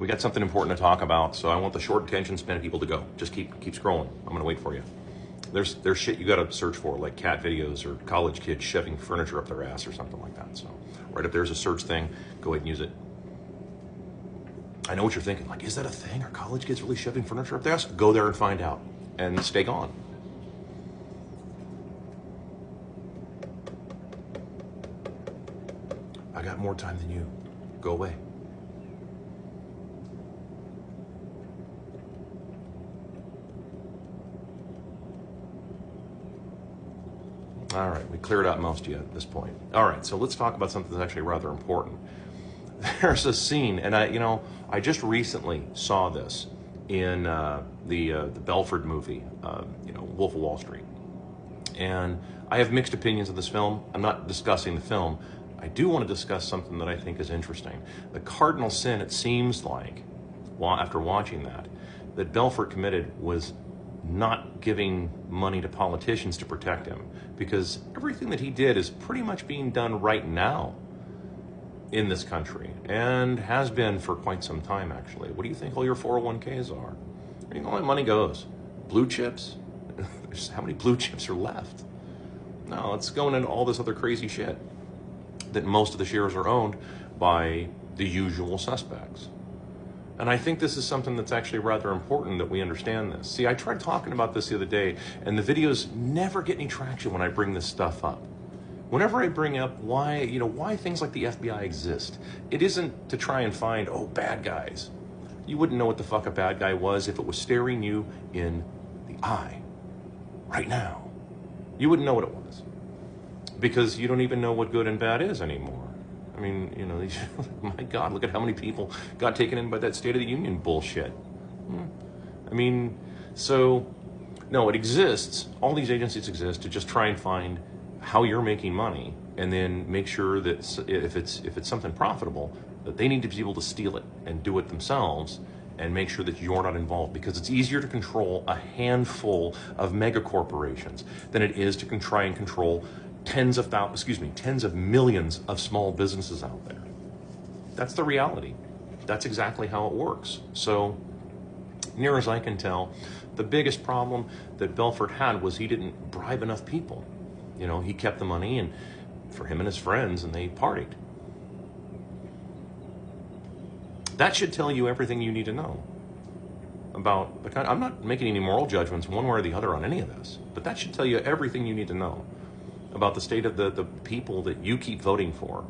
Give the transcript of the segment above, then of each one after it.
We got something important to talk about, so I want the short attention span of people to go. Just keep scrolling. I'm gonna wait for you. There's shit you gotta search for, like cat videos or college kids shoving furniture up their ass or something like that. So right up there's a search thing, go ahead and use it. I know what you're thinking, like, is that a thing? Are college kids really shoving furniture up their ass? Go there and find out, and stay gone. I got more time than you. Go away. All right, we cleared out most of you at this point. All right, so let's talk about something that's actually rather important. There's a scene, and I just recently saw this in the Belford movie, Wolf of Wall Street. And I have mixed opinions of this film. I'm not discussing the film. I do want to discuss something that I think is interesting. The cardinal sin, it seems like, after watching that Belfort committed was not giving money to politicians to protect him, because everything that he did is pretty much being done right now in this country, and has been for quite some time, actually. What do you think all your 401ks are? Where do you think all that money goes? Blue chips? How many blue chips are left? No, it's going into all this other crazy shit that most of the shares are owned by the usual suspects. And I think this is something that's actually rather important that we understand this. See, I tried talking about this the other day, and the videos never get any traction when I bring this stuff up. Whenever I bring up why things like the FBI exist, it isn't to try and find, bad guys. You wouldn't know what the fuck a bad guy was if it was staring you in the eye right now. You wouldn't know what it was, because you don't even know what good and bad is anymore. I mean, my God, look at how many people got taken in by that State of the Union bullshit. I mean, so, no, it exists. All these agencies exist to just try and find how you're making money, and then make sure that if it's something profitable, that they need to be able to steal it and do it themselves, and make sure that you're not involved, because it's easier to control a handful of mega corporations than it is to try and control tens of millions of small businesses out there. That's the reality. That's exactly how it works. So, near as I can tell, the biggest problem that Belfort had was he didn't bribe enough people. He kept the money and for him and his friends, and they partied. That should tell you everything you need to know about the kind. I'm not making any moral judgments one way or the other on any of this, but that should tell you everything you need to know about the state of the people that you keep voting for.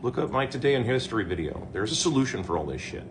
Look up my Today in History video. There's a solution for all this shit.